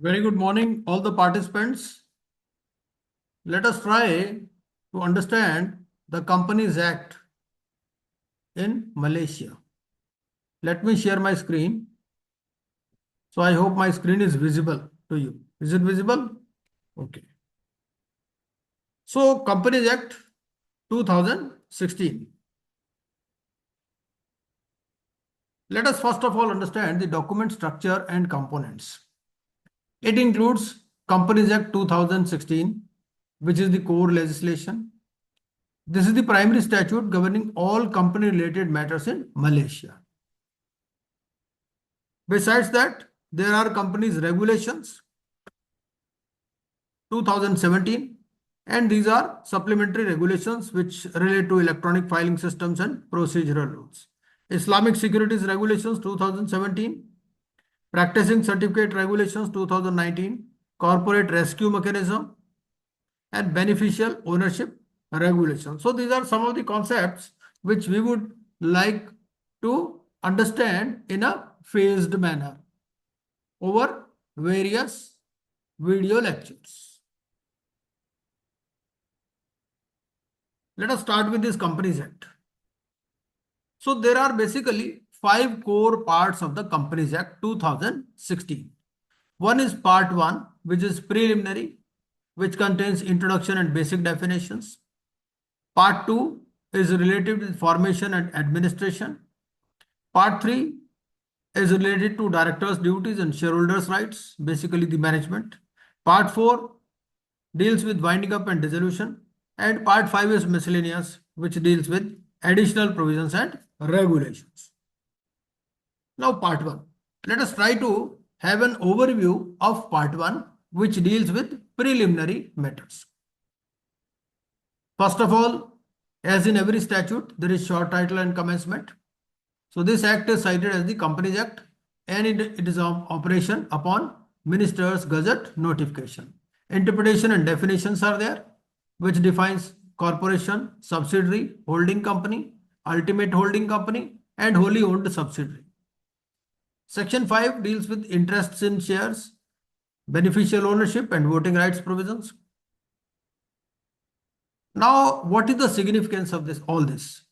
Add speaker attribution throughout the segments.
Speaker 1: Very good morning, all the participants. Let us try to understand the Companies Act in Malaysia. Let me share my screen. So I hope my screen is visible to you. Is it visible? Okay. So Companies Act 2016. Let us first of all understand the document structure and components. It includes Companies Act 2016, which is the core legislation. This is the primary statute governing all company related matters in Malaysia. Besides that, there are companies regulations 2017, and these are supplementary regulations which relate to electronic filing systems and procedural rules. Islamic Securities Regulations 2017, Practicing Certificate Regulations 2019, Corporate Rescue Mechanism, and Beneficial Ownership Regulations. So these are some of the concepts which we would like to understand in a phased manner over various video lectures. Let us start with this Companies Act. So there are basically 5 core parts of the Companies Act 2016. One is part 1, which is preliminary, which contains introduction and basic definitions. Part 2 is related with formation and administration. Part 3 is related to directors' duties and shareholders' rights, basically the management. Part 4 deals with winding up and dissolution. And part 5 is miscellaneous, which deals with additional provisions and regulations. Now part 1. Let us try to have an overview of part 1, which deals with preliminary matters. First of all, as in every statute, there is short title and commencement. So this act is cited as the Companies Act, and it is of operation upon Minister's Gazette notification. Interpretation and definitions are there, which defines corporation, subsidiary, holding company, ultimate holding company, and wholly owned subsidiary. Section 5 deals with interests in shares, beneficial ownership, and voting rights provisions. Now, what is the significance of all this?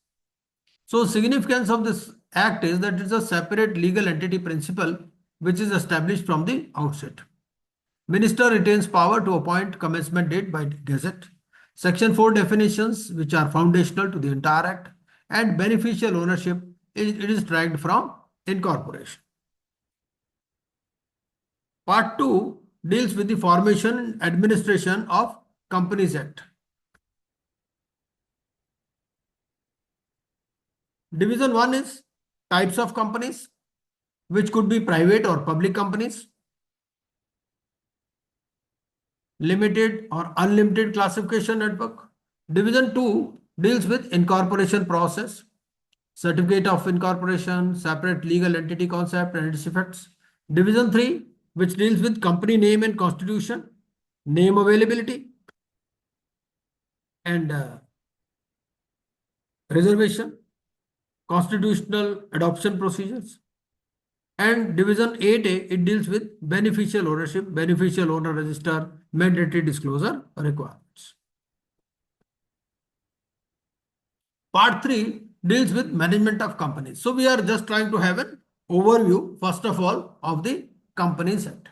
Speaker 1: So, significance of this act is that it is a separate legal entity principle which is established from the outset. Minister retains power to appoint commencement date by Gazette. Section 4 definitions, which are foundational to the entire act, and beneficial ownership, it is dragged from incorporation. Part 2 deals with the formation and administration of Companies Act. Division 1 is types of companies, which could be private or public companies, limited or unlimited classification network. Division 2 deals with incorporation process, certificate of incorporation, separate legal entity concept and its effects. Division 3, which deals with company name and constitution, name availability, and reservation, constitutional adoption procedures. And Division 8A, it deals with beneficial ownership, beneficial owner register, mandatory disclosure requirements. Part 3 deals with management of companies. So we are just trying to have an overview, first of all, of the Companies Act.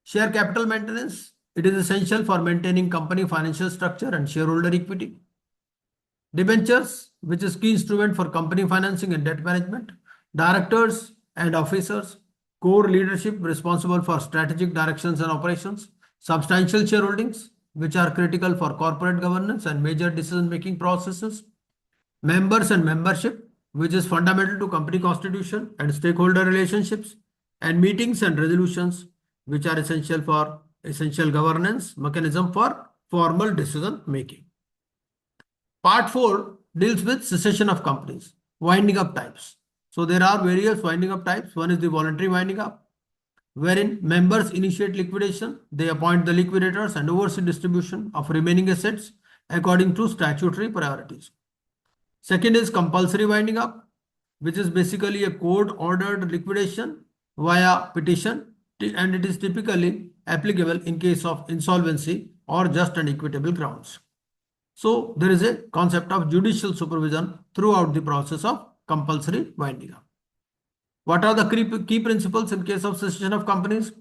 Speaker 1: Share capital maintenance. It is essential for maintaining company financial structure and shareholder equity. Debentures, which is key instrument for company financing and debt management. Directors and officers, core leadership responsible for strategic directions and operations. Substantial shareholdings, which are critical for corporate governance and major decision-making processes. Members and membership, which is fundamental to company constitution and stakeholder relationships. And meetings and resolutions, which are essential for essential governance mechanism for formal decision making. Part 4 deals with cessation of companies, winding up types. So there are various winding up types. One is the voluntary winding up, wherein members initiate liquidation, they appoint the liquidators and oversee distribution of remaining assets according to statutory priorities. Second is compulsory winding up, which is basically a court ordered liquidation via petition and it is typically applicable in case of insolvency or just and equitable grounds. So there is a concept of judicial supervision throughout the process of compulsory winding up. What are the key principles in case of cessation of companies?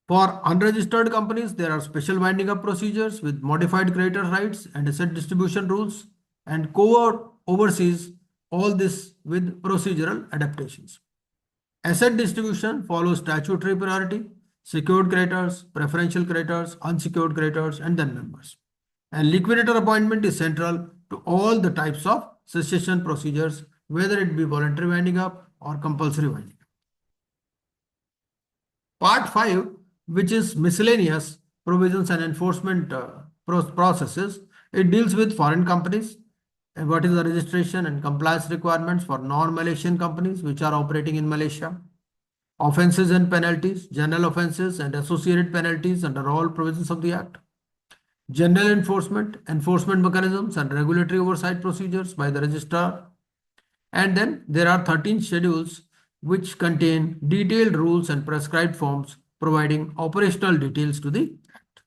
Speaker 1: For unregistered companies, there are special winding up procedures with modified creditor rights and asset distribution rules, and court oversees all this with procedural adaptations. Asset distribution follows statutory priority, secured creditors, preferential creditors, unsecured creditors, and then members. And liquidator appointment is central to all the types of cessation procedures, whether it be voluntary winding up or compulsory winding up. Part 5, which is miscellaneous provisions and enforcement processes, it deals with foreign companies and what is the registration and compliance requirements for non-Malaysian companies which are operating in Malaysia. Offences and penalties, general offences and associated penalties under all provisions of the Act. General enforcement, enforcement mechanisms and regulatory oversight procedures by the registrar. And then there are 13 schedules which contain detailed rules and prescribed forms providing operational details to the Act.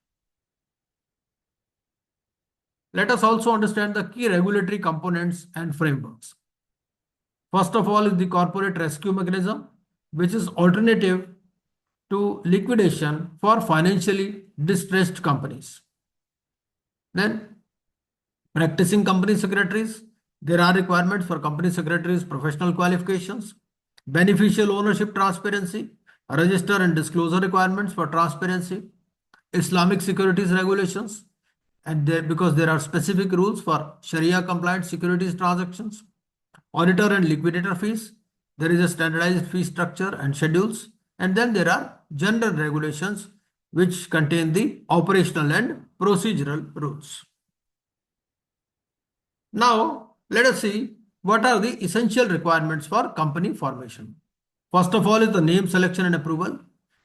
Speaker 1: Let us also understand the key regulatory components and frameworks. First of all is the corporate rescue mechanism, which is alternative to liquidation for financially distressed companies. Then practicing company secretaries, there are requirements for company secretaries' professional qualifications, beneficial ownership transparency, register and disclosure requirements for transparency, Islamic securities regulations, and because there are specific rules for Sharia compliant securities transactions, auditor and liquidator fees, there is a standardized fee structure and schedules, and then there are general regulations which contain the operational and procedural rules. Now, let us see what are the essential requirements for company formation. First of all is the name selection and approval.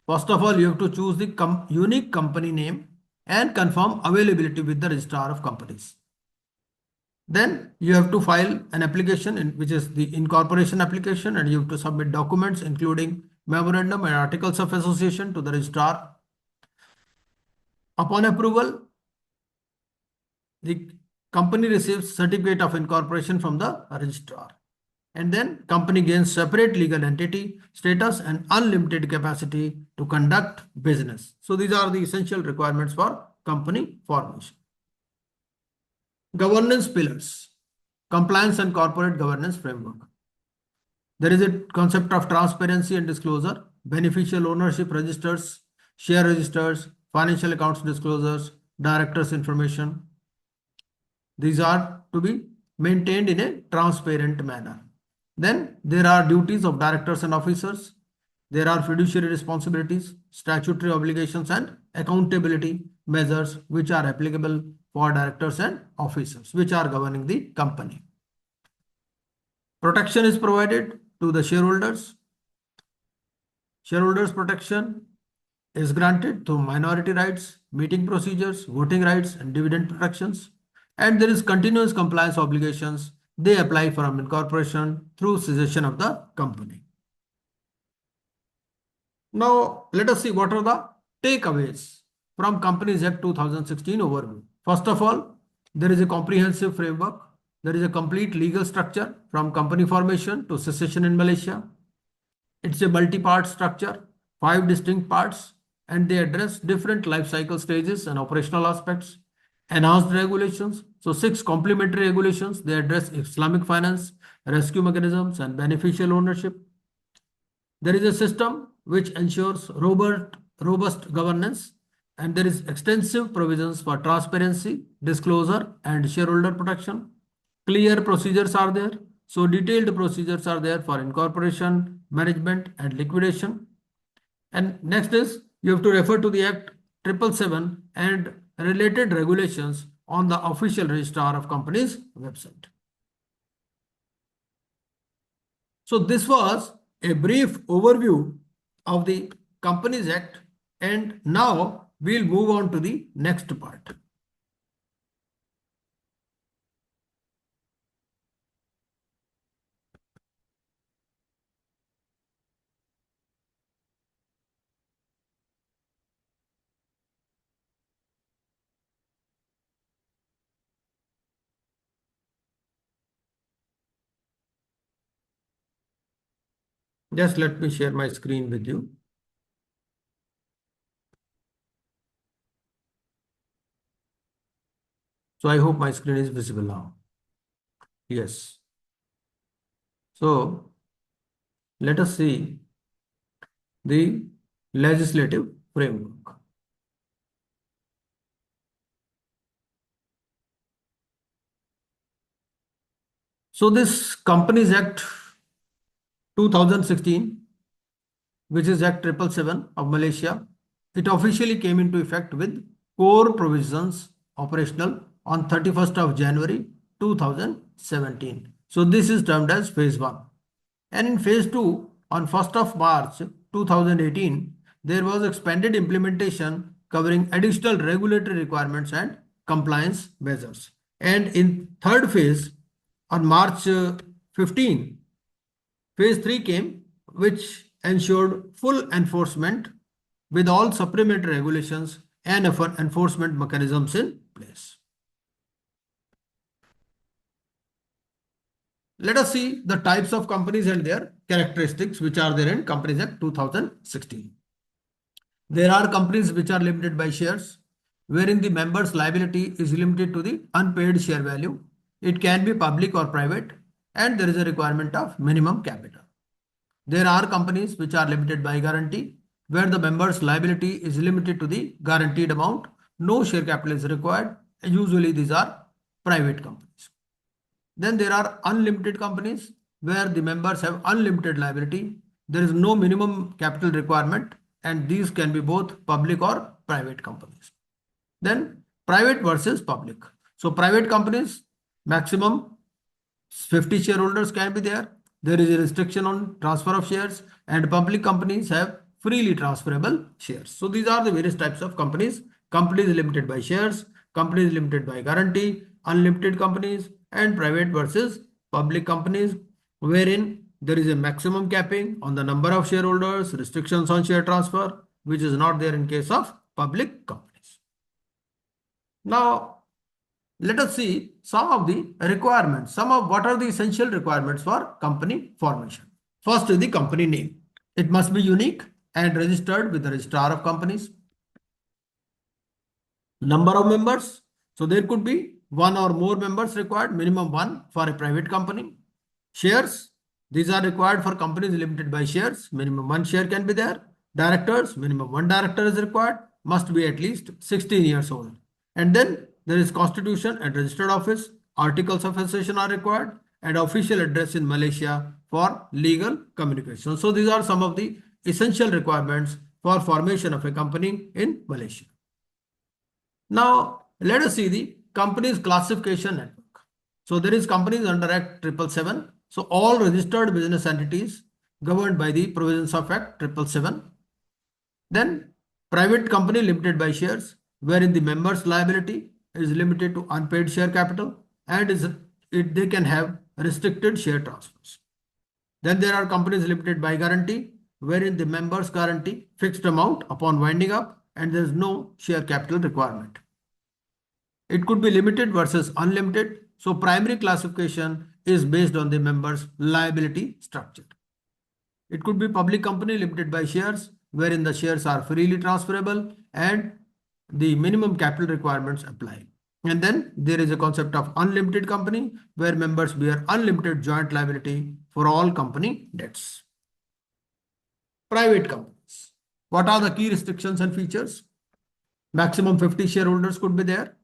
Speaker 1: First of all, you have to choose the unique company name and confirm availability with the registrar of companies. Then you have to file an application which is the incorporation application, and you have to submit documents including memorandum and articles of association to the registrar. Upon approval, the company receives certificate of incorporation from the registrar, and then company gains separate legal entity status and unlimited capacity to conduct business. So these are the essential requirements for company formation. Governance pillars, compliance and corporate governance framework. There is a concept of transparency and disclosure, beneficial ownership registers, share registers, financial accounts disclosures, directors information. These are to be maintained in a transparent manner. Then there are duties of directors and officers. There are fiduciary responsibilities, statutory obligations and accountability measures which are applicable for directors and officers which are governing the company. Protection is provided to the shareholders. Shareholders protection is granted through minority rights, meeting procedures, voting rights and dividend protections. And there is continuous compliance obligations. They apply from incorporation through cessation of the company. Now, let us see what are the takeaways from Companies Act 2016 overview. First of all, there is a comprehensive framework. There is a complete legal structure from company formation to cessation in Malaysia. It's a multi-part structure, 5 distinct parts, and they address different life cycle stages and operational aspects. Enhanced regulations, so 6 complementary regulations, they address Islamic finance, rescue mechanisms, and beneficial ownership. There is a system which ensures robust governance, and there is extensive provisions for transparency, disclosure, and shareholder protection. Clear procedures are there. So detailed procedures are there for incorporation, management, and liquidation. And next is you have to refer to the Act 777 and related regulations on the official registrar of companies website. So this was a brief overview of the Companies Act, and now we'll move on to the next part. Just let me share my screen with you. So I hope my screen is visible now. Yes. So let us see the legislative framework. So this Companies Act 2016, which is Act 777 of Malaysia, it officially came into effect with core provisions operational on 31st of January 2017. So this is termed as phase 1. And in phase 2, on 1st of March 2018, there was expanded implementation covering additional regulatory requirements and compliance measures. And in third phase, on March 15, phase 3 came, which ensured full enforcement with all supplementary regulations and enforcement mechanisms in place. Let us see the types of companies and their characteristics which are there in Companies Act 2016. There are companies which are limited by shares, wherein the member's liability is limited to the unpaid share value. It can be public or private, and there is a requirement of minimum capital. There are companies which are limited by guarantee, where the member's liability is limited to the guaranteed amount. No share capital is required. Usually these are private companies. Then there are unlimited companies where the members have unlimited liability. There is no minimum capital requirement, and these can be both public or private companies. Then private versus public. So private companies, maximum 50 shareholders can be there. There is a restriction on transfer of shares, and public companies have freely transferable shares. So these are the various types of companies. Companies limited by shares, companies limited by guarantee, unlimited companies, and private versus public companies, wherein there is a maximum capping on the number of shareholders, restrictions on share transfer, which is not there in case of public companies. Now, let us see some of the requirements. Some of what are the essential requirements for company formation. First is the company name. It must be unique and registered with the registrar of companies. Number of members. So there could be one or more members required, minimum one for a private company. Shares. These are required for companies limited by shares. Minimum one share can be there. Directors. Minimum one director is required. Must be at least 16 years old. And then there is constitution and registered office. Articles of association are required, and official address in Malaysia for legal communication. So these are some of the essential requirements for formation of a company in Malaysia. Now let us see the companies classification network. So there is companies under Act 777. So all registered business entities governed by the provisions of Act 777. Then private company limited by shares, wherein the members' liability is limited to unpaid share capital, and they can have restricted share transfers. Then there are companies limited by guarantee, wherein the members guarantee fixed amount upon winding up, and there is no share capital requirement. It could be limited versus unlimited. So primary classification is based on the members' liability structure. It could be public company limited by shares, wherein the shares are freely transferable and the minimum capital requirements apply. And then there is a concept of unlimited company, where members bear unlimited joint liability for all company debts. Private companies. What are the key restrictions and features? Maximum 50 shareholders could be there.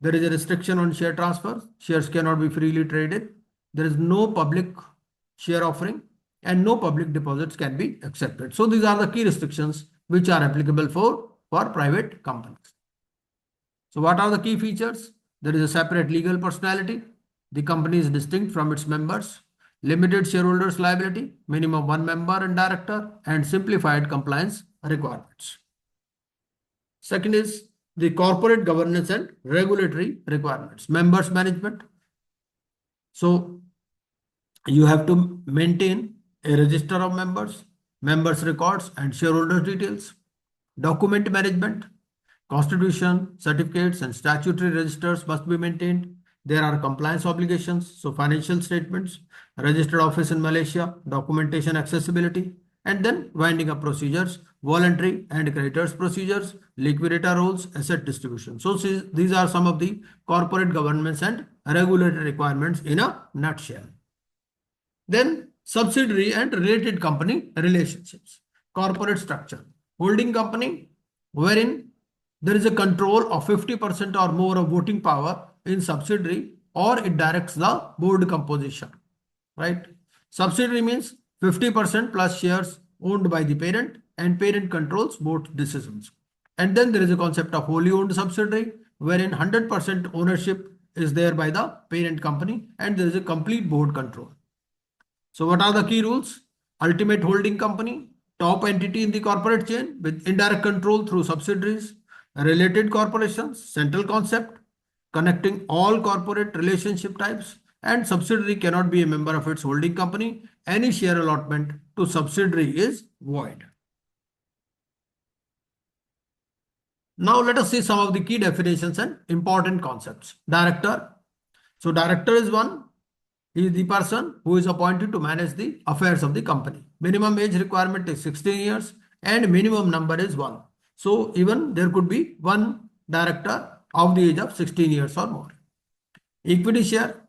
Speaker 1: There is a restriction on share transfer. Shares cannot be freely traded. There is no public share offering, and no public deposits can be accepted. So these are the key restrictions which are applicable for private companies. So what are the key features? There is a separate legal personality. The company is distinct from its members. Limited shareholders liability, minimum one member and director, and simplified compliance requirements. Second is the corporate governance and regulatory requirements. Members management. So you have to maintain a register of members, members records and shareholder details. Document management. Constitution, certificates and statutory registers must be maintained. There are compliance obligations, so financial statements, registered office in Malaysia, documentation accessibility, and then winding up procedures, voluntary and creditors procedures, liquidator rules, asset distribution. So these are some of the corporate governance and regulatory requirements in a nutshell. Then subsidiary and related company relationships. Corporate structure. Holding company wherein there is a control of 50% or more of voting power in subsidiary, or it directs the board composition. Right? Subsidiary means 50% plus shares owned by the parent, and parent controls board decisions. And then there is a concept of wholly owned subsidiary wherein 100% ownership is there by the parent company and there is a complete board control. So what are the key rules? Ultimate holding company, top entity in the corporate chain with indirect control through subsidiaries, related corporations, central concept, connecting all corporate relationship types, and subsidiary cannot be a member of its holding company. Any share allotment to subsidiary is void. Now let us see some of the key definitions and important concepts. Director. So director is one. He is the person who is appointed to manage the affairs of the company. Minimum age requirement is 16 years and minimum number is 1. So even there could be one director of the age of 16 years or more. Equity share,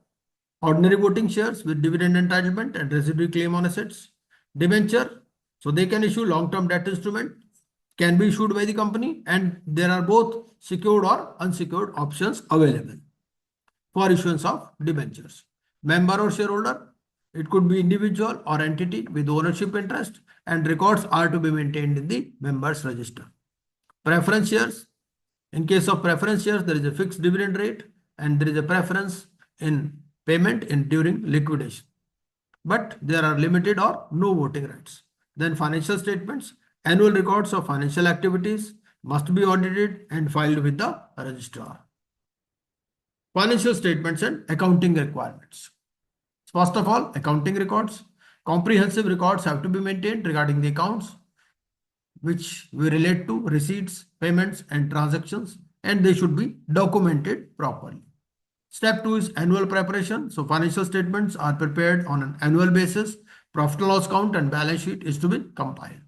Speaker 1: ordinary voting shares with dividend entitlement and residual claim on assets. Debenture, so they can issue long-term debt instrument, can be issued by the company, and there are both secured or unsecured options available for issuance of debentures. Member or shareholder, it could be individual or entity with ownership interest, and records are to be maintained in the members register. Preference shares, in case of preference shares, there is a fixed dividend rate and there is a preference in payment during liquidation. But there are limited or no voting rights. Then financial statements, annual records of financial activities must be audited and filed with the registrar. Financial statements and accounting requirements. First of all, accounting records. Comprehensive records have to be maintained regarding the accounts which we relate to receipts, payments and transactions, and they should be documented properly. Step 2 is annual preparation. So financial statements are prepared on an annual basis. Profit and loss count and balance sheet is to be compiled.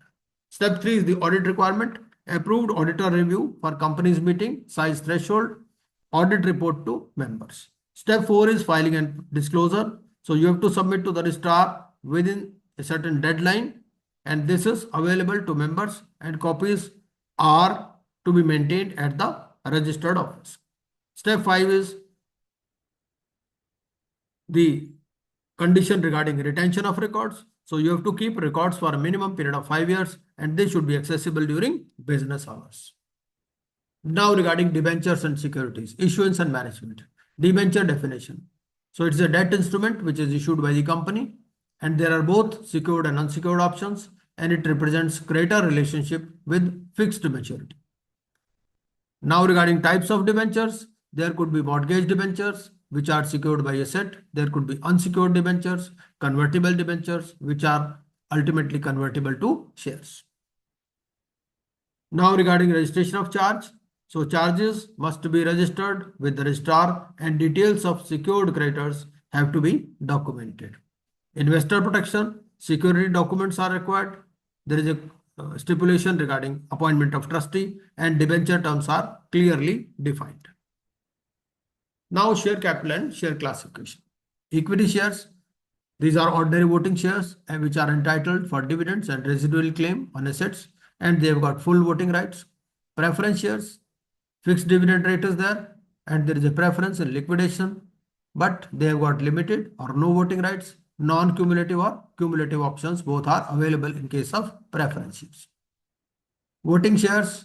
Speaker 1: Step 3 is the audit requirement. Approved auditor review for company's meeting size threshold. Audit report to members. Step 4 is filing and disclosure. So you have to submit to the registrar within a certain deadline, and this is available to members, and copies are to be maintained at the registered office. Step 5 is the condition regarding retention of records. So you have to keep records for a minimum period of 5 years, and they should be accessible during business hours. Now regarding debentures and securities, issuance and management. Debenture definition. So it's a debt instrument which is issued by the company, and there are both secured and unsecured options, and it represents creditor relationship with fixed maturity. Now regarding types of debentures, there could be mortgage debentures which are secured by asset. There could be unsecured debentures, convertible debentures which are ultimately convertible to shares. Now regarding registration of charge. So charges must be registered with the registrar and details of secured creditors have to be documented. Investor protection, security documents are required. There is a stipulation regarding appointment of trustee, and debenture terms are clearly defined. Now share capital and share classification. Equity shares, these are ordinary voting shares and which are entitled for dividends and residual claim on assets, and they have got full voting rights. Preference shares, fixed dividend rate is there and there is a preference in liquidation, but they have got limited or no voting rights. Non-cumulative or cumulative options both are available in case of preference shares. Voting shares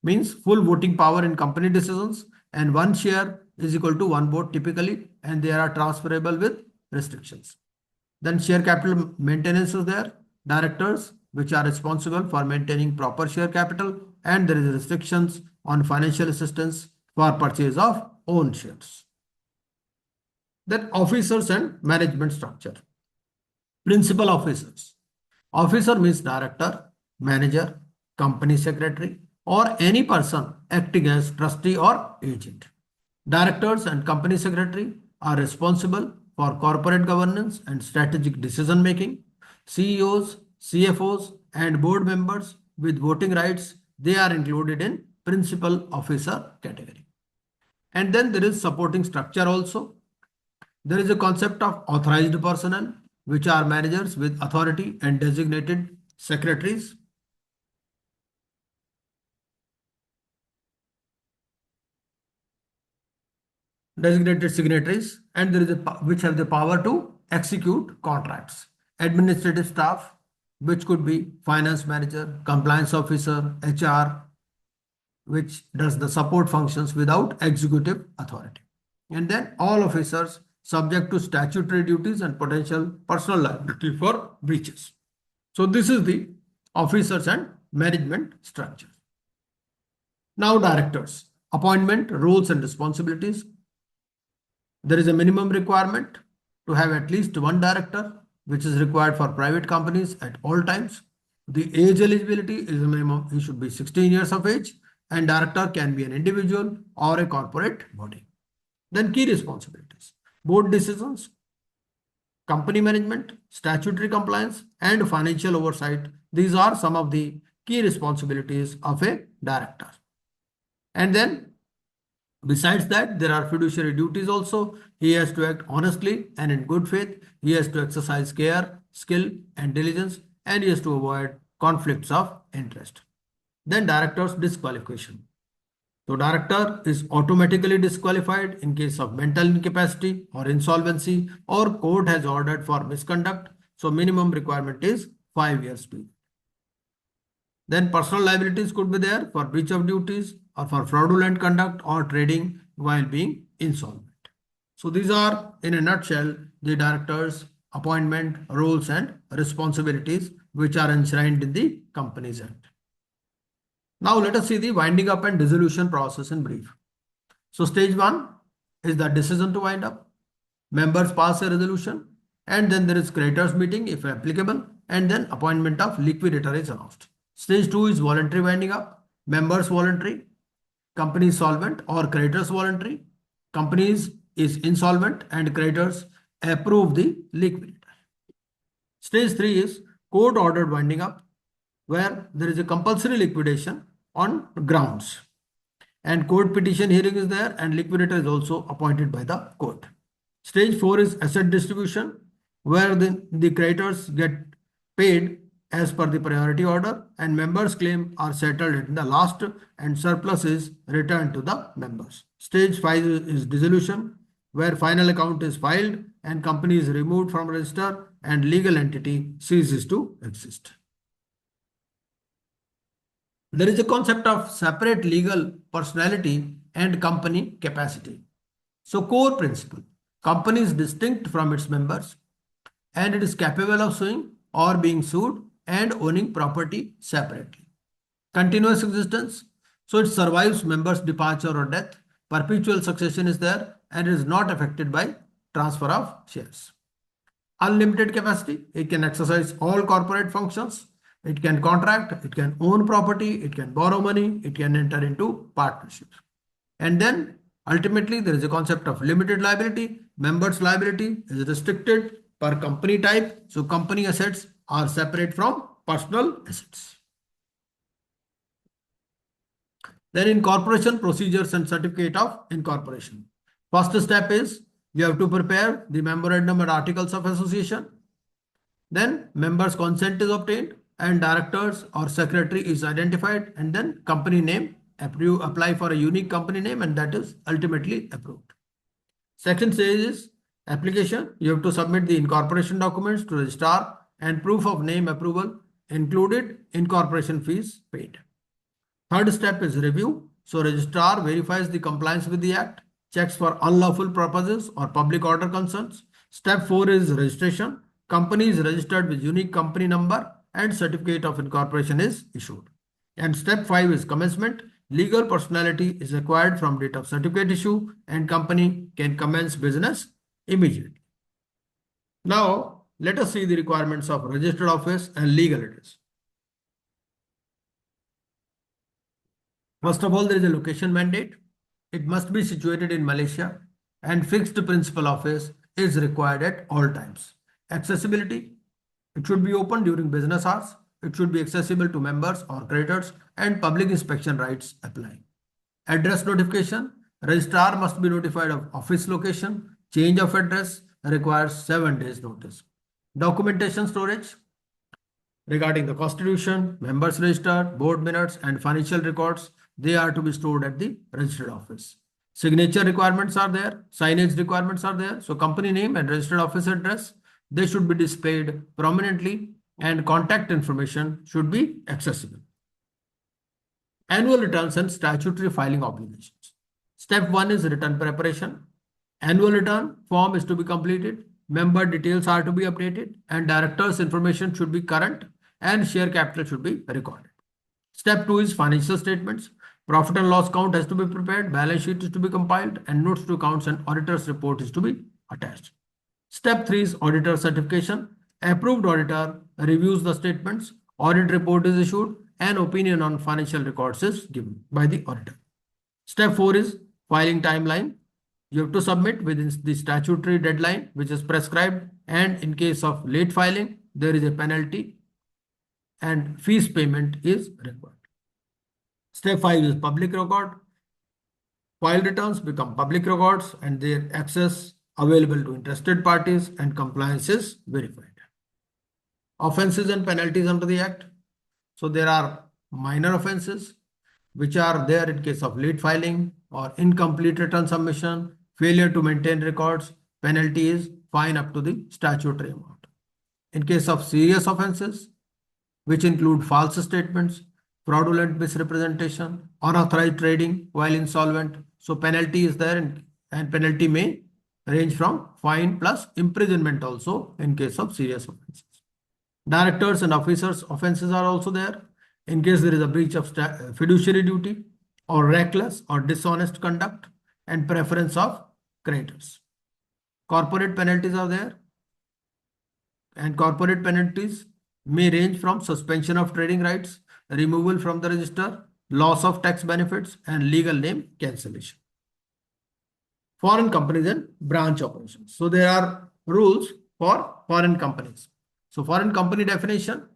Speaker 1: means full voting power in company decisions, and one share is equal to one vote typically, and they are transferable with restrictions. Then share capital maintenance is there. Directors which are responsible for maintaining proper share capital, and there is restrictions on financial assistance for purchase of own shares. Then officers and management structure. Principal officers. Officer means director, manager, company secretary, or any person acting as trustee or agent. Directors and company secretary are responsible for corporate governance and strategic decision making. CEOs, CFOs, and board members with voting rights, they are included in principal officer category. And then there is supporting structure also. There is a concept of authorized personnel, which are managers with authority and designated secretaries. Designated signatories, and there is which have the power to execute contracts. Administrative staff, which could be finance manager, compliance officer, HR, which does the support functions without executive authority. And then all officers subject to statutory duties and potential personal liability for breaches. So this is the officers and management structure. Now directors, appointment, roles and responsibilities. There is a minimum requirement to have at least one director, which is required for private companies at all times. The age eligibility is a minimum, he should be 16 years of age, and director can be an individual or a corporate body. Then key responsibilities, board decisions, company management, statutory compliance, and financial oversight. These are some of the key responsibilities of a director. And then besides that, there are fiduciary duties also. He has to act honestly and in good faith. He has to exercise care, skill, and diligence, and he has to avoid conflicts of interest. Then director's disqualification. So director is automatically disqualified in case of mental incapacity or insolvency, or court has ordered for misconduct. So minimum requirement is 5 years period. Then personal liabilities could be there for breach of duties or for fraudulent conduct or trading while being insolvent. So these are in a nutshell the directors' appointment, roles and responsibilities which are enshrined in the Companies Act. Now let us see the winding up and dissolution process in brief. So stage 1 is the decision to wind up. Members pass a resolution, and then there is creditors meeting if applicable, and then appointment of liquidator is announced. Stage 2 is voluntary winding up. Members voluntary, company solvent or creditors voluntary. Companies is insolvent and creditors approve the liquidator. Stage 3 is court ordered winding up, where there is a compulsory liquidation on grounds. And court petition hearing is there, and liquidator is also appointed by the court. Stage 4 is asset distribution, where the creditors get paid as per the priority order, and members' claim are settled in the last, and surplus is returned to the members. Stage 5 is dissolution, where final account is filed and company is removed from register and legal entity ceases to exist. There is a concept of separate legal personality and company capacity. So core principle, company is distinct from its members and it is capable of suing or being sued and owning property separately. Continuous existence, so it survives members' departure or death. Perpetual succession is there and is not affected by transfer of shares. Unlimited capacity, it can exercise all corporate functions. It can contract, it can own property, it can borrow money, it can enter into partnerships. And then ultimately there is a concept of limited liability. Members' liability is restricted per company type. So company assets are separate from personal assets. Then incorporation procedures and certificate of incorporation. First step is you have to prepare the memorandum and articles of association. Then members' consent is obtained and directors or secretary is identified, and then company name, apply for a unique company name, and that is ultimately approved. Second stage is application. You have to submit the incorporation documents to registrar and proof of name approval included incorporation fees paid. Third step is review. So registrar verifies the compliance with the act, checks for unlawful purposes or public order concerns. Step 4 is registration. Company is registered with unique company number and certificate of incorporation is issued. And step 5 is commencement. Legal personality is acquired from date of certificate issue and company can commence business immediately. Now, let us see the requirements of registered office and legal address. First of all, there is a location mandate. It must be situated in Malaysia and fixed principal office is required at all times. Accessibility, it should be open during business hours. It should be accessible to members or creditors and public inspection rights apply. Address notification, registrar must be notified of office location. Change of address requires 7 days notice. Documentation storage, regarding the constitution, members register, board minutes, and financial records, they are to be stored at the registered office. Signature requirements are there, signage requirements are there. So company name and registered office address, they should be displayed prominently and contact information should be accessible. Annual returns and statutory filing obligations. Step 1 is return preparation. Annual return form is to be completed. Member details are to be updated and directors information should be current and share capital should be recorded. Step 2 is financial statements. Profit and loss count has to be prepared, balance sheet is to be compiled, and notes to accounts and auditor's report is to be attached. Step 3 is auditor certification. Approved auditor reviews the statements, audit report is issued, and opinion on financial records is given by the auditor. Step 4 is filing timeline. You have to submit within the statutory deadline which is prescribed, and in case of late filing, there is a penalty and fees payment is required. Step 5 is public record. File returns become public records and their access available to interested parties and compliance is verified. Offenses and penalties under the Act. So there are minor offenses which are there in case of late filing or incomplete return submission, failure to maintain records. Penalty is fine up to the statutory amount. In case of serious offenses, which include false statements, fraudulent misrepresentation, unauthorized trading while insolvent. So penalty is there and penalty may range from fine plus imprisonment also in case of serious offenses. Directors and officers offenses are also there in case there is a breach of fiduciary duty or reckless or dishonest conduct and preference of creditors. Corporate penalties are there, and corporate penalties may range from suspension of trading rights, removal from the register, loss of tax benefits, and legal name cancellation. Foreign companies and branch operations. So there are rules for foreign companies. So foreign company definition.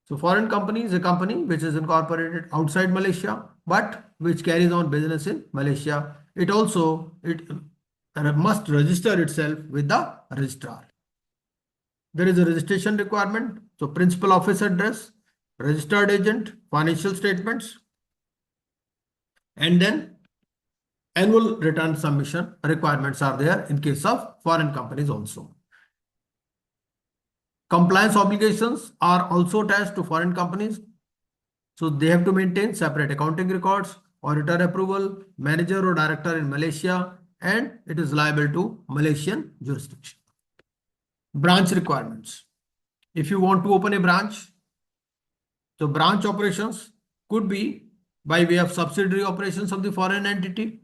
Speaker 1: So foreign company is a company which is incorporated outside Malaysia, but which carries on business in Malaysia. It must register itself with the registrar. There is a registration requirement. So principal office address, registered agent, financial statements, and then annual return submission requirements are there in case of foreign companies also. Compliance obligations are also attached to foreign companies. So they have to maintain separate accounting records, auditor approval, manager or director in Malaysia, and it is liable to Malaysian jurisdiction. Branch requirements. If you want to open a branch, so branch operations could be by way of subsidiary operations of the foreign entity.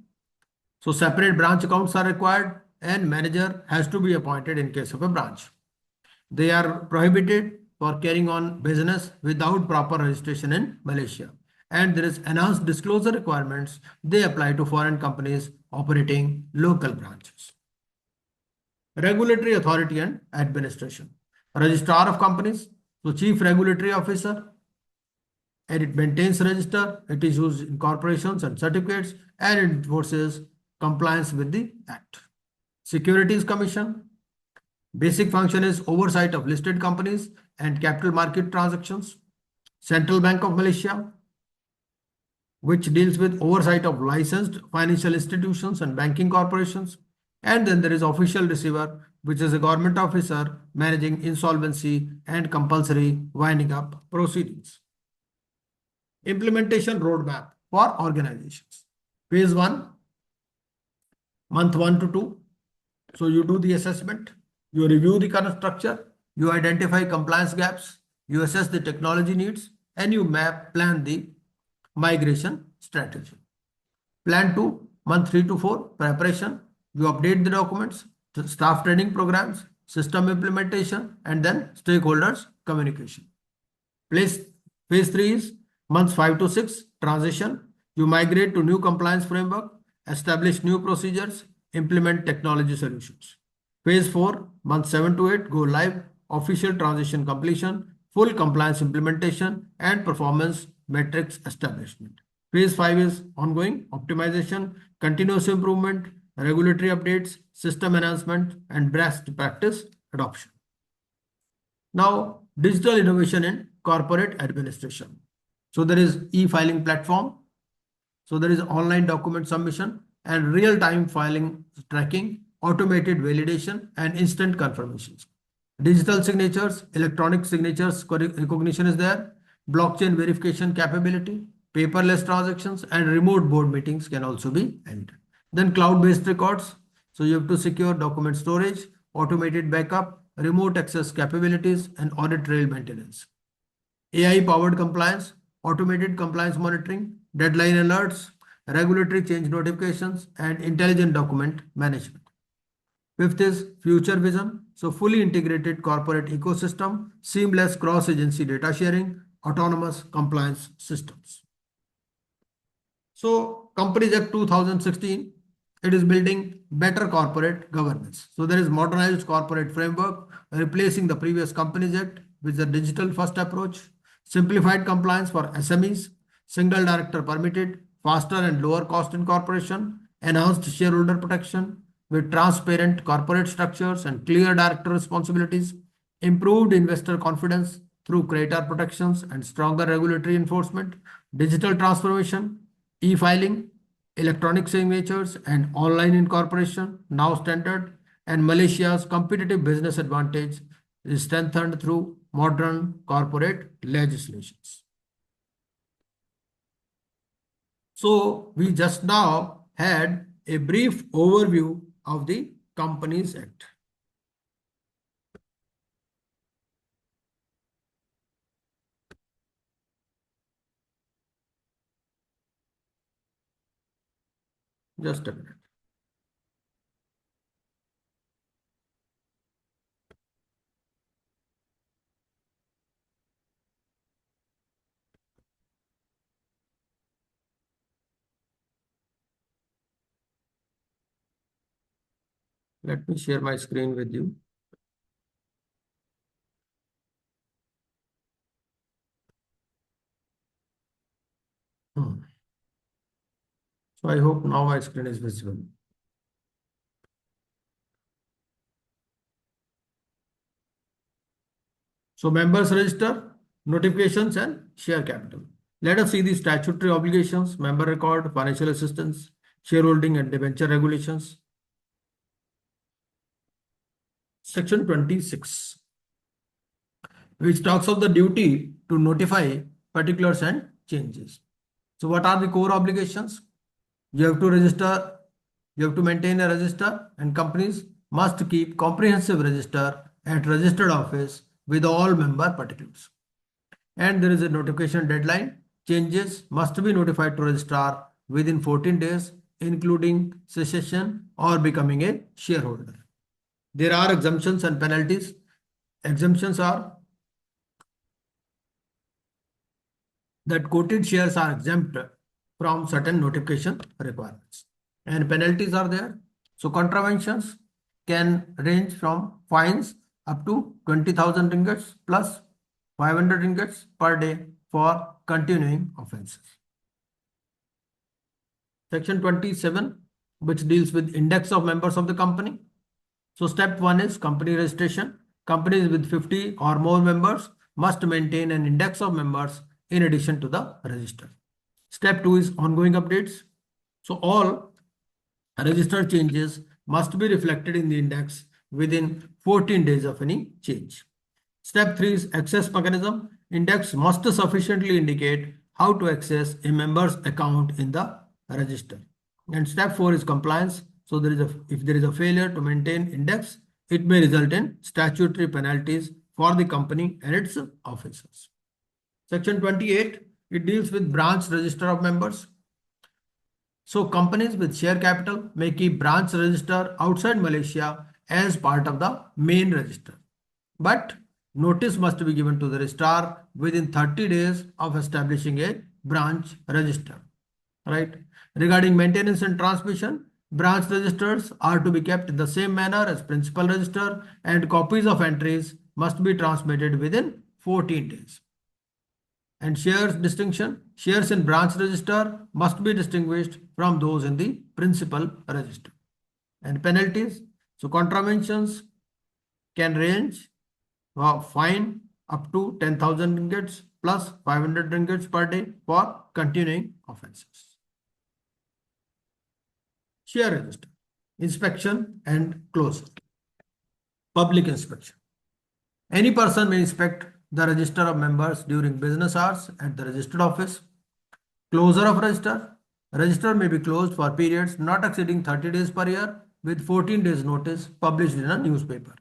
Speaker 1: So separate branch accounts are required and manager has to be appointed in case of a branch. They are prohibited for carrying on business without proper registration in Malaysia. And there is enhanced disclosure requirements. They apply to foreign companies operating local branches. Regulatory authority and administration. Registrar of companies, so chief regulatory officer, and it maintains register, it issues incorporations and certificates, and it enforces compliance with the Act. Securities Commission, basic function is oversight of listed companies and capital market transactions. Central Bank of Malaysia, which deals with oversight of licensed financial institutions and banking corporations. And then there is official receiver, which is a government officer managing insolvency and compulsory winding up proceedings. Implementation roadmap for organizations. Phase 1, month 1 to 2. So you do the assessment, you review the current structure, you identify compliance gaps, you assess the technology needs, and you plan the migration strategy. Plan 2, month 3 to 4, preparation. You update the documents, staff training programs, system implementation, and then stakeholders communication. Phase 3 is months 5 to 6, transition. You migrate to new compliance framework, establish new procedures, implement technology solutions. Phase 4, month 7 to 8, go live, official transition completion, full compliance implementation, and performance metrics establishment. Phase 5 is ongoing optimization, continuous improvement, regulatory updates, system enhancement, and best practice adoption. Now, digital innovation in corporate administration. So there is e-filing platform. So there is online document submission and real-time filing tracking, automated validation, and instant confirmations. Digital signatures, electronic signatures recognition is there. Blockchain verification capability, paperless transactions, and remote board meetings can also be entered. Then cloud-based records. So you have to secure document storage, automated backup, remote access capabilities, and audit trail maintenance. AI-powered compliance, automated compliance monitoring, deadline alerts, regulatory change notifications, and intelligent document management. Fifth is future vision. So fully integrated corporate ecosystem, seamless cross-agency data sharing, autonomous compliance systems. So Companies Act 2016, it is building better corporate governance. So there is modernized corporate framework, replacing the previous Companies Act with a digital first approach, simplified compliance for SMEs, single director permitted, faster and lower cost incorporation, enhanced shareholder protection with transparent corporate structures and clear director responsibilities, improved investor confidence through creditor protections and stronger regulatory enforcement, digital transformation, e-filing, electronic signatures, and online incorporation now standard, and Malaysia's competitive business advantage is strengthened through modern corporate legislations. So we just now had a brief overview of the Companies Act. Just a minute. Let me share my screen with you. So I hope now my screen is visible. So members register, notifications, and share capital. Let us see the statutory obligations, member record, financial assistance, shareholding, and debenture regulations. Section 26, which talks of the duty to notify particulars and changes. So what are the core obligations? You have to register, you have to maintain a register, and companies must keep comprehensive register at registered office with all member particulars. And there is a notification deadline. Changes must be notified to registrar within 14 days, including cessation or becoming a shareholder. There are exemptions and penalties. Exemptions are that quoted shares are exempt from certain notification requirements, and penalties are there. So contraventions can range from fines up to 20,000 ringgits plus 500 ringgits per day for continuing offences. Section 27, which deals with index of members of the company. So step 1 is company registration. Companies with 50 or more members must maintain an index of members in addition to the register. Step 2 is ongoing updates. So all registered changes must be reflected in the index within 14 days of any change. Step 3 is access mechanism. Index must sufficiently indicate how to access a member's account in the register. And step 4 is compliance. So if there is a failure to maintain index, it may result in statutory penalties for the company and its officers. Section 28, it deals with branch register of members. So companies with share capital may keep branch register outside Malaysia as part of the main register. But notice must be given to the registrar within 30 days of establishing a branch register. right? Regarding maintenance and transmission, branch registers are to be kept in the same manner as principal register, and copies of entries must be transmitted within 14 days. And shares in branch register must be distinguished from those in the principal register. And penalties, so contraventions can range fine up to 10,000 ringgits plus 500 ringgits per day for continuing offences. Share register, inspection and closure. Public inspection. Any person may inspect the register of members during business hours at the registered office. Closure of register. Register may be closed for periods not exceeding 30 days per year with 14 days notice published in a newspaper.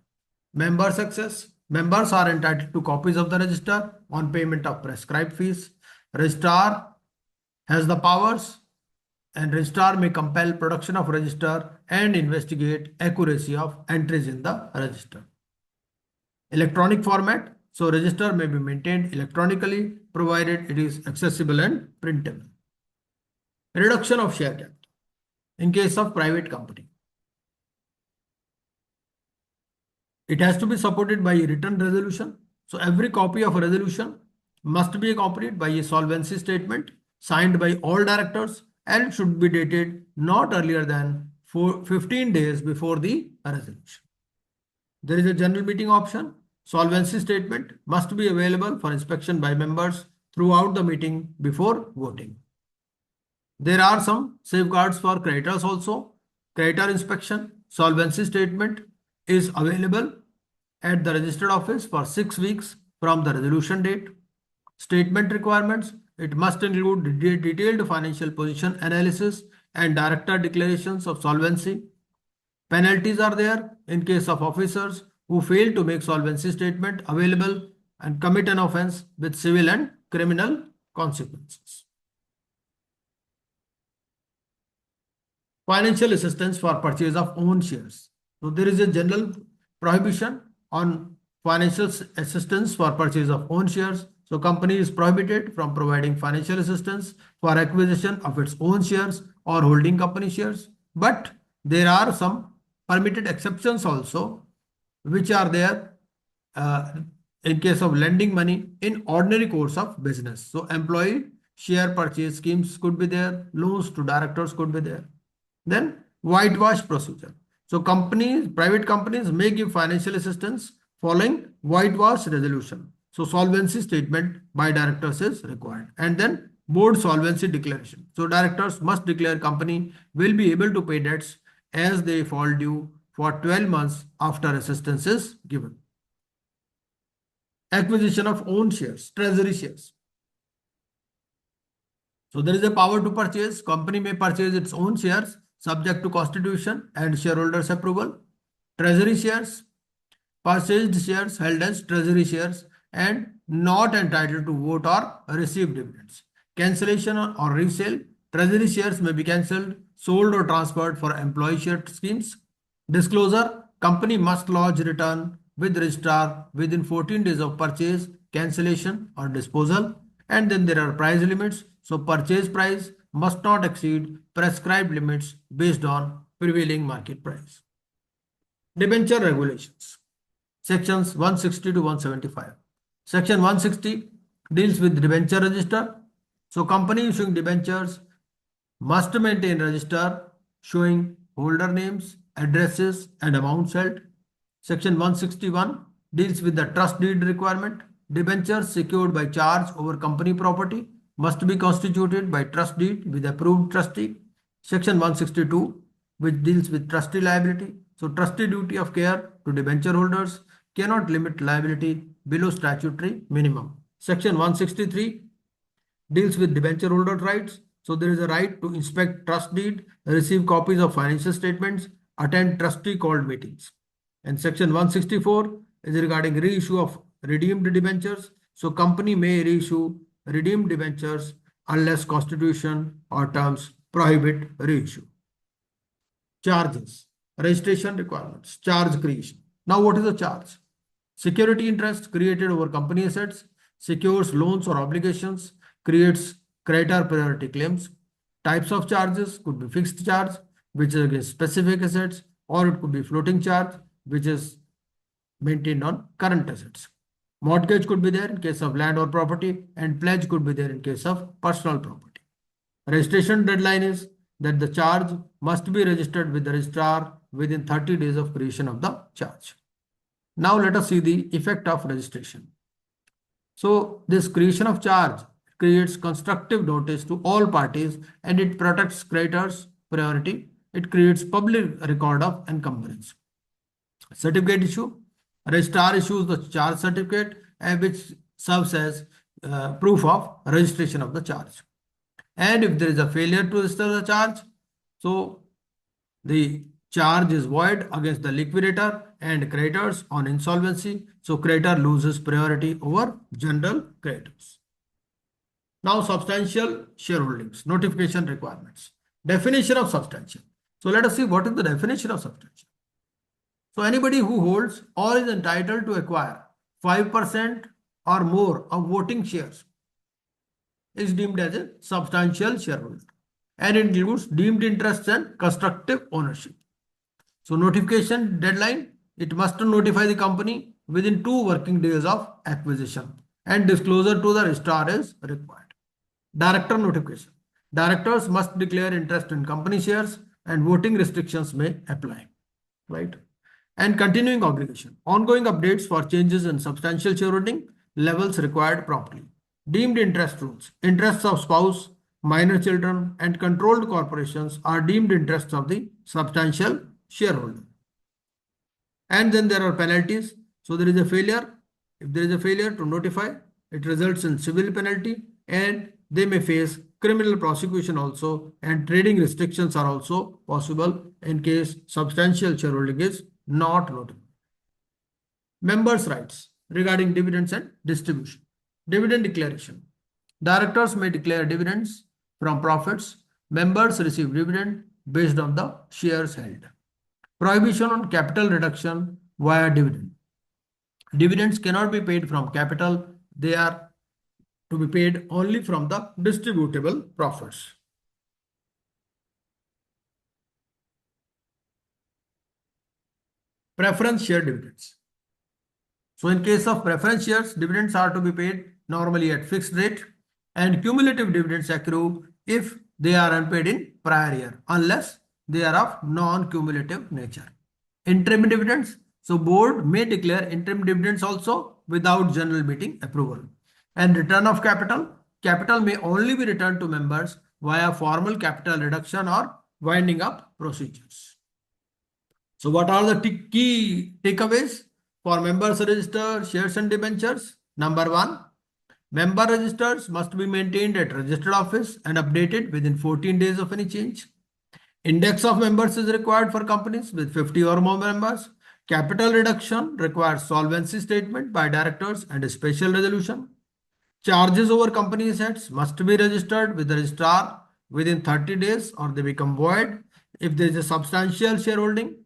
Speaker 1: Members access. Members are entitled to copies of the register on payment of prescribed fees. Registrar has the powers, and registrar may compel production of register and investigate accuracy of entries in the register. Electronic format. So register may be maintained electronically provided it is accessible and printable. Reduction of share capital in case of private company. It has to be supported by a written resolution. So every copy of a resolution must be accompanied by a solvency statement signed by all directors and should be dated not earlier than 15 days before the resolution. There is a general meeting option. Solvency statement must be available for inspection by members throughout the meeting before voting. There are some safeguards for creditors also. Creditor inspection, solvency statement is available at the registered office for 6 weeks from the resolution date. Statement requirements, it must include detailed financial position analysis and director declarations of solvency. Penalties are there in case of officers who fail to make solvency statement available and commit an offense with civil and criminal consequences. Financial assistance for purchase of own shares. So there is a general prohibition on financial assistance for purchase of own shares. So company is prohibited from providing financial assistance for acquisition of its own shares or holding company shares. But there are some permitted exceptions also, which are there in case of lending money in ordinary course of business. So employee share purchase schemes could be there, loans to directors could be there. Then whitewash procedure. So private companies may give financial assistance following whitewash resolution. So solvency statement by directors is required. And then board solvency declaration. So directors must declare company will be able to pay debts as they fall due for 12 months after assistance is given. Acquisition of own shares, treasury shares. So there is a power to purchase. Company may purchase its own shares subject to constitution and shareholders approval. Treasury shares, purchased shares held as treasury shares and not entitled to vote or receive dividends. Cancellation or resale, treasury shares may be cancelled, sold or transferred for employee share schemes. Disclosure, company must lodge return with registrar within 14 days of purchase, cancellation or disposal. And then there are price limits. So purchase price must not exceed prescribed limits based on prevailing market price. Debenture regulations. Sections 160 to 175. Section 160 deals with debenture register. So company issuing debentures must maintain register showing holder names, addresses and amounts held. Section 161 deals with the trust deed requirement. Debentures secured by charge over company property must be constituted by trust deed with approved trustee. Section 162, which deals with trustee liability. So trustee duty of care to debenture holders cannot limit liability below statutory minimum. Section 163 deals with debenture holder rights. So there is a right to inspect trust deed, receive copies of financial statements, attend trustee called meetings. And section 164 is regarding reissue of redeemed debentures. So company may reissue redeemed debentures unless constitution or terms prohibit reissue. Charges, registration requirements, charge creation. Now what is a charge? Security interest created over company assets, secures loans or obligations, creates creditor priority claims. Types of charges could be fixed charge, which is against specific assets, or it could be floating charge, which is maintained on current assets. Mortgage could be there in case of land or property, and pledge could be there in case of personal property. Registration deadline is that the charge must be registered with the registrar within 30 days of creation of the charge. Now let us see the effect of registration. So this creation of charge creates constructive notice to all parties and it protects creditors' priority. It creates public record of encumbrance. Certificate issue. Registrar issues the charge certificate which serves as proof of registration of the charge. And if there is a failure to register the charge, so the charge is void against the liquidator and creditors on insolvency. So creditor loses priority over general creditors. Now substantial shareholdings, notification requirements. Definition of substantial. So let us see what is the definition of substantial. So anybody who holds or is entitled to acquire 5% or more of voting shares is deemed as a substantial shareholder and it includes deemed interests and constructive ownership. So notification deadline, it must notify the company within 2 working days of acquisition and disclosure to the registrar is required. Director notification. Directors must declare interest in company shares and voting restrictions may apply. Right? And continuing obligation. Ongoing updates for changes in substantial shareholding levels required promptly. Deemed interest rules. Interests of spouse, minor children, and controlled corporations are deemed interests of the substantial shareholder. And then there are penalties. So there is a failure. If there is a failure to notify, it results in civil penalty and they may face criminal prosecution also, and trading restrictions are also possible in case substantial shareholding is not notified. Members' rights regarding dividends and distribution. Dividend declaration. Directors may declare dividends from profits. Members receive dividend based on the shares held. Prohibition on capital reduction via dividend. Dividends cannot be paid from capital. They are to be paid only from the distributable profits. Preference share dividends. So in case of preference shares, dividends are to be paid normally at fixed rate and cumulative dividends accrue if they are unpaid in prior year unless they are of non-cumulative nature. Interim dividends. So board may declare interim dividends also without general meeting approval. And return of capital. Capital may only be returned to members via formal capital reduction or winding up procedures. So what are the key takeaways for members register shares and debentures? Number 1, member registers must be maintained at registered office and updated within 14 days of any change. Index of members is required for companies with 50 or more members. Capital reduction requires solvency statement by directors and a special resolution. Charges over company assets must be registered with the registrar within 30 days or they become void if there is a substantial shareholding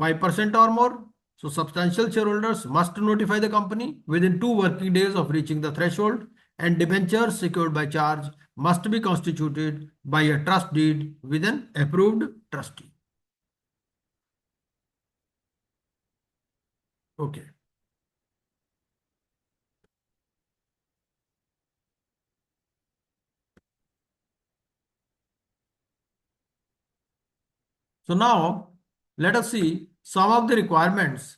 Speaker 1: 5% or more. So substantial shareholders must notify the company within 2 working days of reaching the threshold and debentures secured by charge must be constituted by a trust deed with an approved trustee. Okay. So now let us see some of the requirements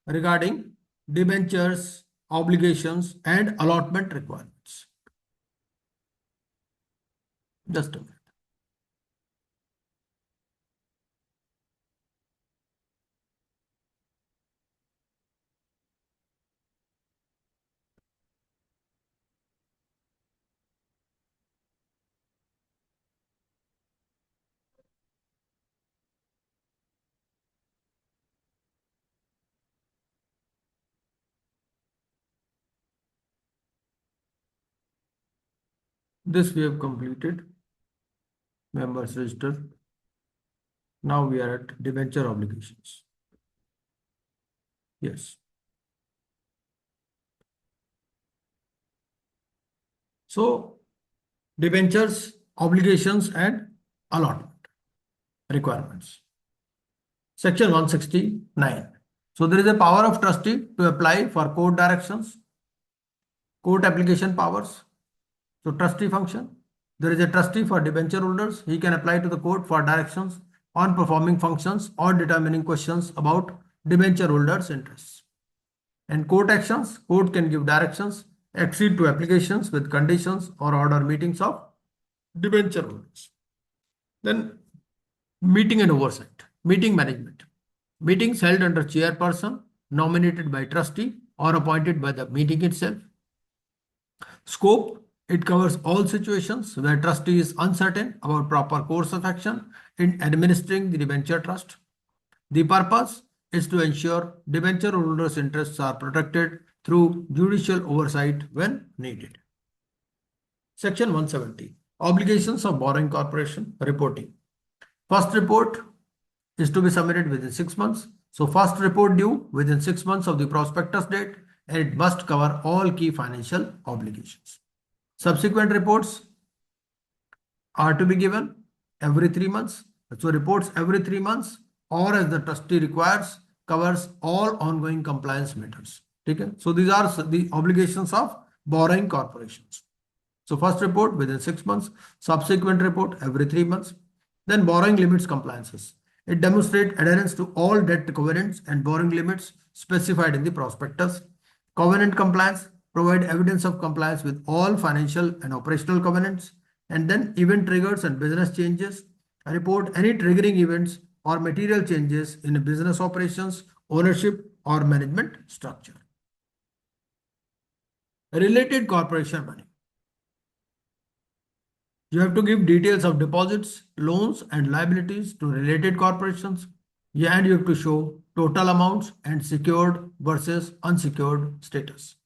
Speaker 1: regarding debentures, obligations and allotment requirements. Just a minute. This we have completed. Members register. Now we are at debenture obligations. Yes. So debentures obligations and allotment requirements. Section 169. So there is a power of trustee to apply for court directions, court application powers. So trustee function. There is a trustee for debenture holders. He can apply to the court for directions on performing functions or determining questions about debenture holders' interests. And court actions. Court can give directions, accede to applications with conditions or order meetings of debenture holders. Then meeting and oversight. Meeting management. Meetings held under chairperson nominated by trustee or appointed by the meeting itself. Scope. It covers all situations where trustee is uncertain about proper course of action in administering the debenture trust. The purpose is to ensure debenture holders' interests are protected through judicial oversight when needed. Section 170. Obligations of borrowing corporation reporting. First report is to be submitted within 6 months. So first report due within 6 months of the prospectus date, and it must cover all key financial obligations. Subsequent reports are to be given every 3 months. So reports every 3 months or as the trustee requires covers all ongoing compliance matters. Okay? So these are the obligations of borrowing corporations. So first report within 6 months, subsequent report every 3 months. Then borrowing limits compliances. It demonstrates adherence to all debt covenants and borrowing limits specified in the prospectus. Covenant compliance provide evidence of compliance with all financial and operational covenants. And then event triggers and business changes. Report any triggering events or material changes in business operations, ownership, or management structure. Related corporation money. You have to give details of deposits, loans, and liabilities to related corporations. Yeah, and you have to show total amounts and secured versus unsecured status.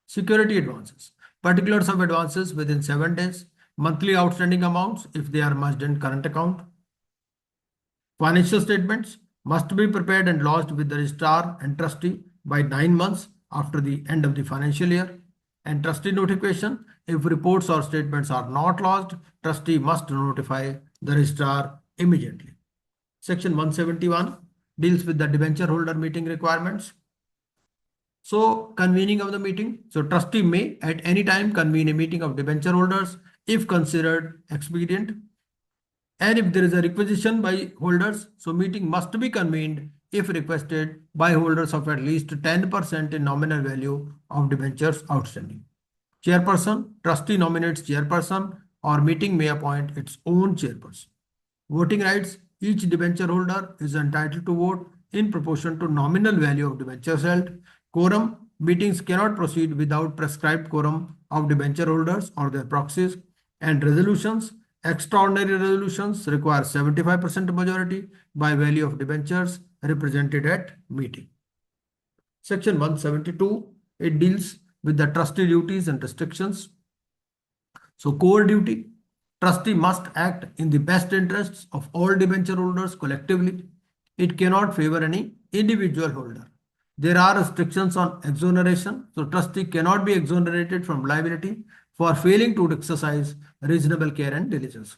Speaker 1: Security advances. Particulars of advances within 7 days. Monthly outstanding amounts if they are merged in current account. Financial statements must be prepared and lodged with the registrar and trustee by 9 months after the end of the financial year. And trustee notification. If reports or statements are not lodged, trustee must notify the registrar immediately. Section 171 deals with the debenture holder meeting requirements. So convening of the meeting. So trustee may at any time convene a meeting of debenture holders if considered expedient. And if there is a requisition by holders, so meeting must be convened if requested by holders of at least 10% in nominal value of debentures outstanding. Chairperson, trustee nominates chairperson or meeting may appoint its own chairperson. Voting rights, each debenture holder is entitled to vote in proportion to nominal value of debentures held. Quorum, meetings cannot proceed without prescribed quorum of debenture holders or their proxies. And resolutions, extraordinary resolutions require 75% majority by value of debentures represented at meeting. Section 172, it deals with the trustee duties and restrictions. So core duty, trustee must act in the best interests of all debenture holders collectively. It cannot favor any individual holder. There are restrictions on exoneration. So trustee cannot be exonerated from liability for failing to exercise reasonable care and diligence.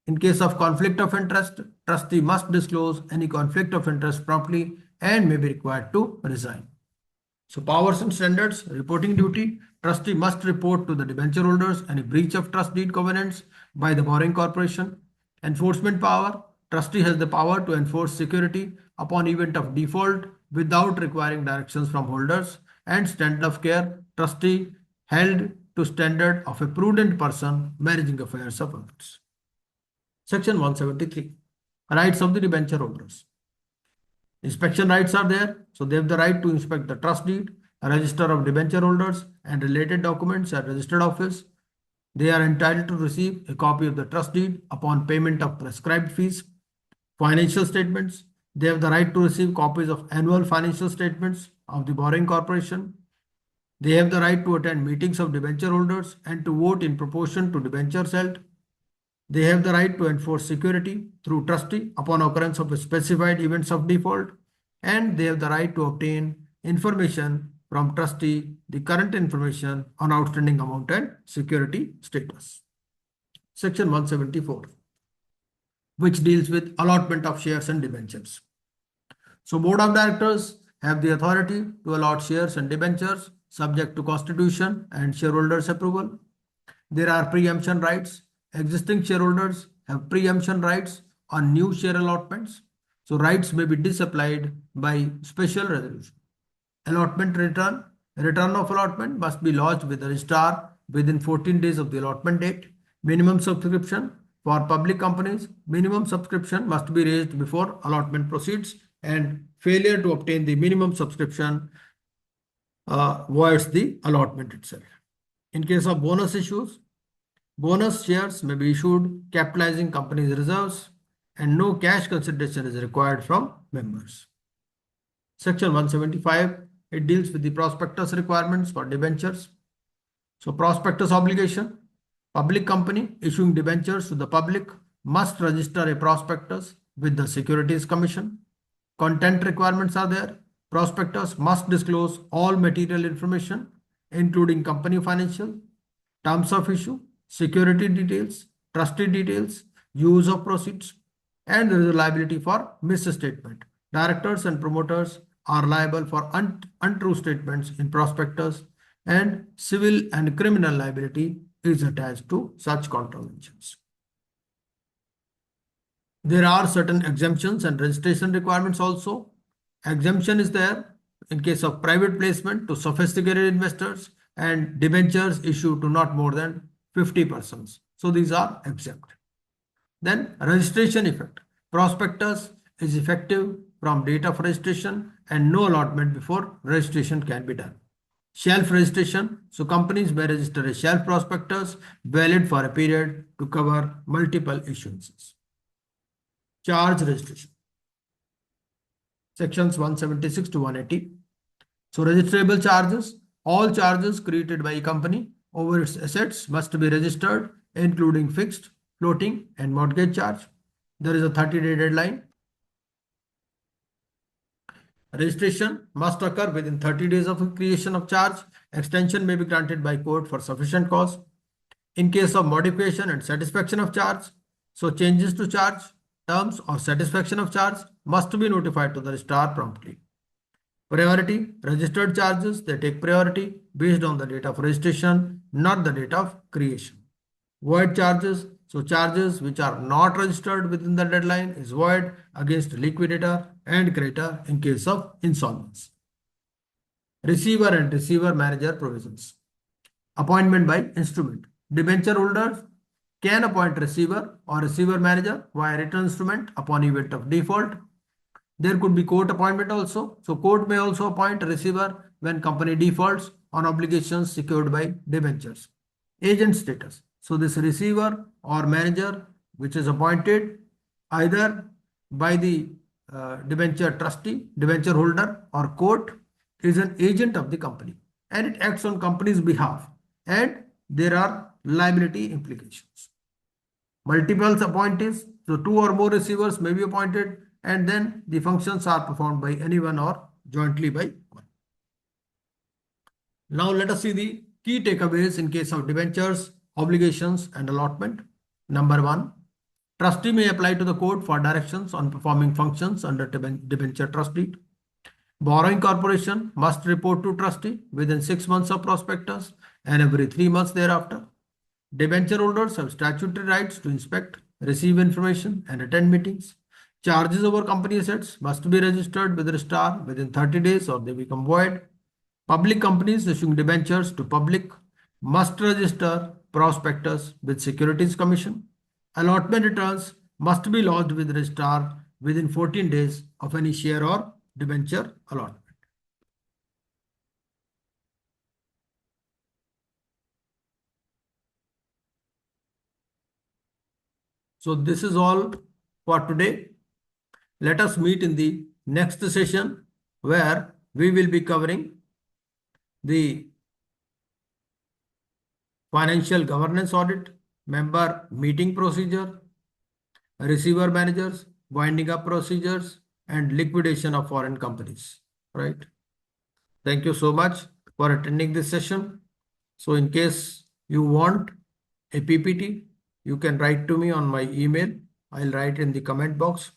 Speaker 1: In case of conflict of interest, trustee must disclose any conflict of interest promptly and may be required to resign. So powers and standards, reporting duty, trustee must report to the debenture holders any breach of trust deed covenants by the borrowing corporation. Enforcement power, trustee has the power to enforce security upon event of default without requiring directions from holders. And standard of care, trustee held to standard of a prudent person managing affairs of others. Section 173, rights of the debenture holders. Inspection rights are there. So they have the right to inspect the trust deed, a register of debenture holders and related documents at registered office. They are entitled to receive a copy of the trust deed upon payment of prescribed fees. Financial statements. They have the right to receive copies of annual financial statements of the borrowing corporation. They have the right to attend meetings of debenture holders and to vote in proportion to debentures held. They have the right to enforce security through trustee upon occurrence of specified events of default, and they have the right to obtain information from trustee, the current information on outstanding amount and security status. Section 174, which deals with allotment of shares and debentures. So board of directors have the authority to allot shares and debentures subject to constitution and shareholders approval. There are preemption rights. Existing shareholders have preemption rights on new share allotments. So rights may be disapplied by special resolution. Allotment return. Return of allotment must be lodged with the registrar within 14 days of the allotment date. Minimum subscription. For public companies, minimum subscription must be raised before allotment proceeds, and failure to obtain the minimum subscription voids the allotment itself. In case of bonus issues, bonus shares may be issued capitalizing company's reserves, and no cash consideration is required from members. Section 175, it deals with the prospectus requirements for debentures. So prospectus obligation, public company issuing debentures to the public must register a prospectus with the Securities Commission. Content requirements are there. Prospectus must disclose all material information, including company financial, terms of issue, security details, trustee details, use of proceeds, and there is a liability for misstatement. Directors and promoters are liable for untrue statements in prospectus, and civil and criminal liability is attached to such contraventions. There are certain exemptions and registration requirements also. Exemption is there in case of private placement to sophisticated investors and debentures issued to not more than 50 persons. So these are exempt. Then registration effect. Prospectus is effective from date of registration and no allotment before registration can be done. Shelf registration. So companies may register a shelf prospectus valid for a period to cover multiple issuances. Charge registration. Sections 176 to 180. So registrable charges. All charges created by a company over its assets must be registered, including fixed, floating, and mortgage charge. There is a 30-day deadline. Registration must occur within 30 days of creation of charge. Extension may be granted by court for sufficient cause. In case of modification and satisfaction of charge, so changes to charge, terms, or satisfaction of charge must be notified to the registrar promptly. Priority. Registered charges, they take priority based on the date of registration, not the date of creation. Void charges. So charges which are not registered within the deadline is void against liquidator and creditor in case of insolvency. Receiver and receiver manager provisions. Appointment by instrument. Debenture holders can appoint receiver or receiver manager via written instrument upon event of default. There could be court appointment also. So court may also appoint a receiver when company defaults on obligations secured by debentures. Agent status. So this receiver or manager which is appointed either by the debenture trustee, debenture holder, or court is an agent of the company, and it acts on company's behalf, and there are liability implications. Multiple appointees, so two or more receivers may be appointed, and then the functions are performed by anyone or jointly by one. Now let us see the key takeaways in case of debentures, obligations, and allotment. Number one, trustee may apply to the court for directions on performing functions under debenture trust deed. Borrowing corporation must report to trustee within 6 months of prospectus and every 3 months thereafter. Debenture holders have statutory rights to inspect, receive information, and attend meetings. Charges over company assets must be registered with the registrar within 30 days or they become void. Public companies issuing debentures to public must register prospectus with Securities Commission. Allotment returns must be lodged with the registrar within 14 days of any share or debenture allotment. So this is all for today. Let us meet in the next session where we will be covering the financial governance audit, member meeting procedure, receiver managers, winding up procedures, and liquidation of foreign companies. Right. Thank you so much for attending this session. So in case you want a PPT, you can write to me on my email. I'll write in the comment box,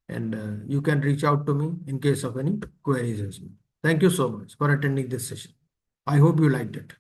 Speaker 1: and you can reach out to me in case of any queries as well. Thank you so much for attending this session. I hope you liked it.